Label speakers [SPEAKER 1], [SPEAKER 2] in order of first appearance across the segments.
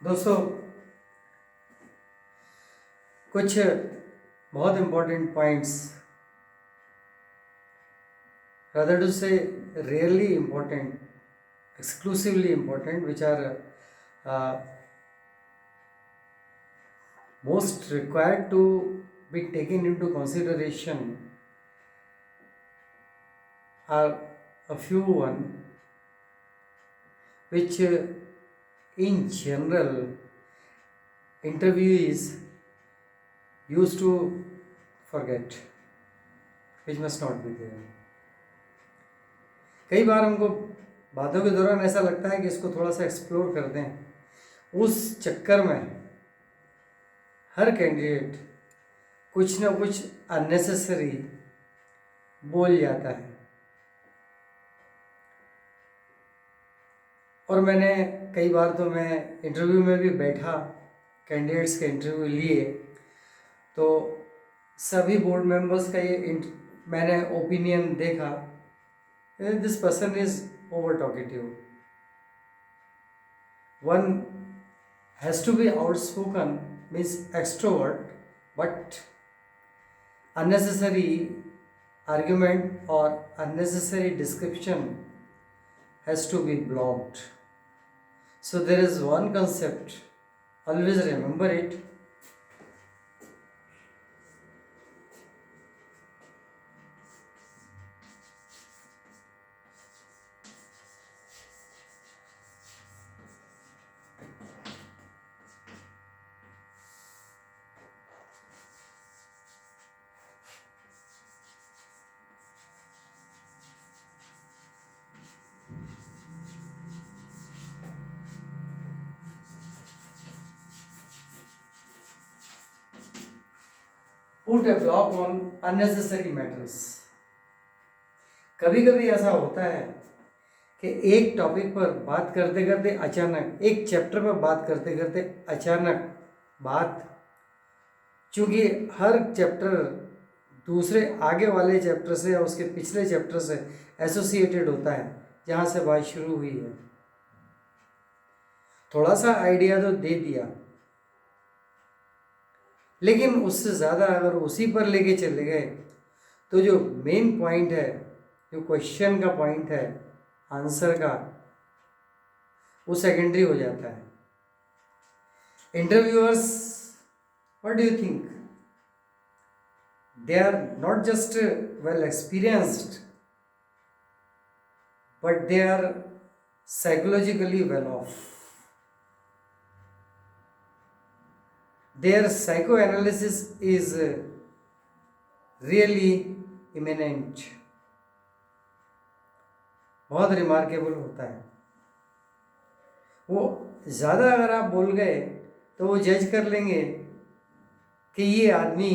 [SPEAKER 1] दोस्तों, कुछ बहुत important points, rather to say rarely important, exclusively important, which are most required to be taken into consideration, are a few one which in general interviewees used to forget, which must not be there. कई बार हमको बातों के दौरान ऐसा लगता है कि इसको थोड़ा सा एक्सप्लोर कर दें, उस चक्कर में हर कैंडिडेट कुछ ना कुछ अननेसेसरी बोल जाता है। और मैंने कई बार तो मैं इंटरव्यू में भी बैठा, कैंडिडेट्स के इंटरव्यू लिए, तो सभी बोर्ड मेंबर्स का ये मैंने ओपिनियन देखा, this person is over talkative, one has to be outspoken, means extrovert, but unnecessary argument or unnecessary description has to be blocked. So there is one concept, always remember it. Put a block on unnecessary matters. कभी कभी ऐसा होता है कि एक topic पर बात करते करते अचानक, एक चैप्टर पर बात करते करते अचानक बात, चूँकि हर चैप्टर दूसरे आगे वाले चैप्टर से या उसके पिछले चैप्टर से एसोसिएटेड होता है, जहाँ से बात शुरू हुई है, थोड़ा सा आइडिया तो दे दिया, लेकिन उससे ज़्यादा अगर उसी पर लेके चले गए तो जो मेन पॉइंट है, जो क्वेश्चन का पॉइंट है, आंसर का, वो सेकेंडरी हो जाता है. Interviewers, what do you think? They are not just well experienced, but they are psychologically well off. Their psychoanalysis is really imminent. बहुत रिमार्केबल होता है. वो ज़्यादा अगर आप बोल गए तो वो जज कर लेंगे कि ये आदमी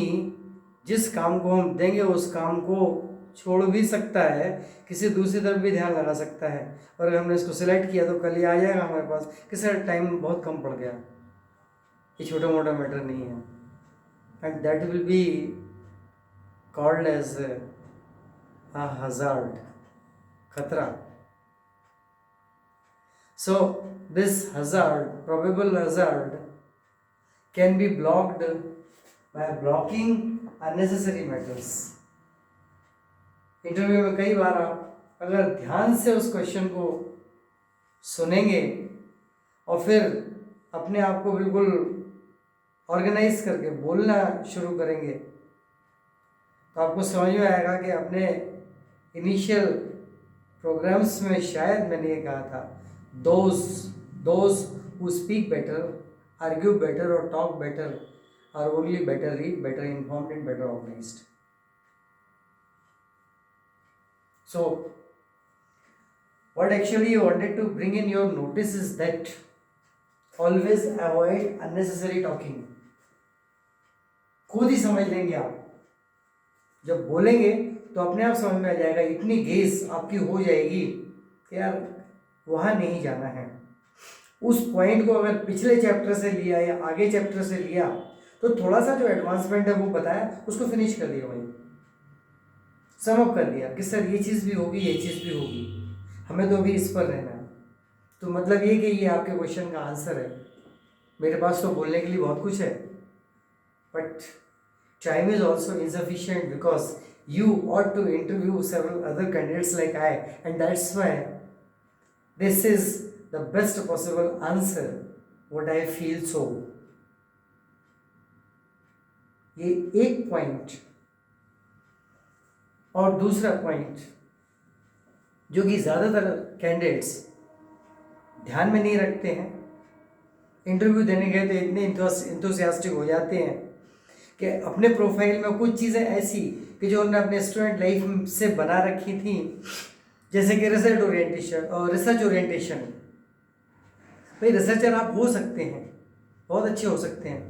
[SPEAKER 1] जिस काम को हम देंगे उस काम को छोड़ भी सकता है, किसी दूसरी तरफ भी ध्यान लगा सकता है, और अगर हमने इसको सिलेक्ट किया तो कल ये आ जाएगा हमारे पास कि सर टाइम बहुत कम पड़ गया, ये छोटा मोटा मैटर नहीं है, and that will be called as a hazard, खतरा. So this hazard, probable hazard, can be blocked by blocking unnecessary matters. Interview में कई बार आप अगर ध्यान से उस क्वेश्चन को सुनेंगे और फिर अपने आप को बिल्कुल ऑर्गेनाइज करके बोलना शुरू करेंगे, तो आपको समझ में आएगा कि अपने इनिशियल प्रोग्राम्स में शायद मैंने ये कहा था, those who speak better, argue better और talk better are only better read, better informed and better organised. So what actually you wanted to bring in your notice is that always avoid unnecessary talking. खुद ही समझ लेंगे आप, जब बोलेंगे तो अपने आप समझ में आ जाएगा, इतनी गेस आपकी हो जाएगी कि यार वहाँ नहीं जाना है. उस पॉइंट को अगर पिछले चैप्टर से लिया या आगे चैप्टर से लिया तो थोड़ा सा जो एडवांसमेंट है वो बताया, उसको फिनिश कर दिया, वहीं सम अप कर दिया कि सर ये चीज़ भी होगी, ये चीज़ भी होगी, हमें तो अभी इस पर रहना है. तो मतलब ये कि ये आपके क्वेश्चन का आंसर है. मेरे पास तो बोलने के लिए बहुत कुछ है, but time is also insufficient because you ought to interview several other candidates like I, and that's why this is the best possible answer what I feel so. ये एक पॉइंट। और दूसरा पॉइंट जो कि ज़्यादातर कैंडिडेट्स ध्यान में नहीं रखते हैं, इंटरव्यू देने गए तो इतने इंथुसियास्टिक हो जाते हैं कि अपने प्रोफाइल में कुछ चीज़ें ऐसी कि जो उन्होंने अपने स्टूडेंट लाइफ से बना रखी थी, जैसे कि रिसर्च ओरिएंटेशन और रिसर्च ओरिएंटेशन। भाई रिसर्चर आप हो सकते हैं, बहुत अच्छे हो सकते हैं,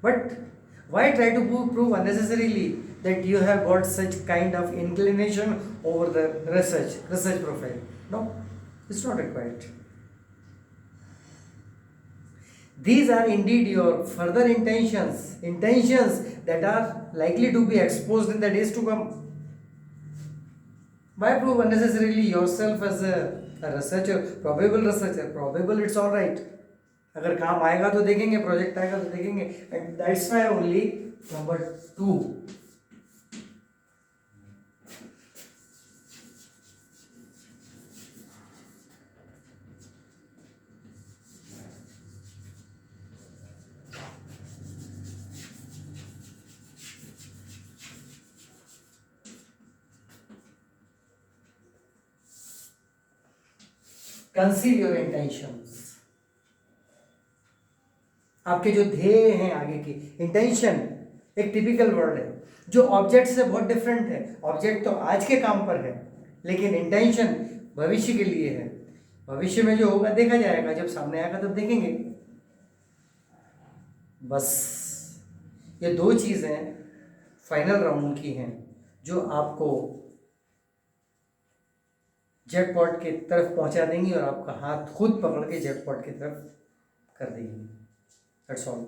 [SPEAKER 1] but why try to prove unnecessarily that you have got such kind of inclination over the research profile? No, it's not required. These are indeed your further intentions that are likely to be exposed in the days to come. Why prove unnecessarily yourself as a researcher, probable researcher? Probable, it's all right. अगर काम आएगा तो देखेंगे, project आएगा तो देखेंगे, and that's why only number 2. Conceal your intentions. आपके जो ध्येय हैं आगे की, इंटेंशन एक टिपिकल वर्ड है जो ऑब्जेक्ट से बहुत डिफरेंट है। ऑब्जेक्ट तो आज के काम पर है, लेकिन इंटेंशन भविष्य के लिए है। भविष्य में जो होगा देखा जाएगा, जब सामने आएगा तब देखेंगे। बस ये 2 चीज़ें फाइनल राउंड की हैं जो आपको जैकपॉट की तरफ पहुंचा देंगी और आपका हाथ खुद पकड़ के जैकपॉट की तरफ कर देंगी। That's all.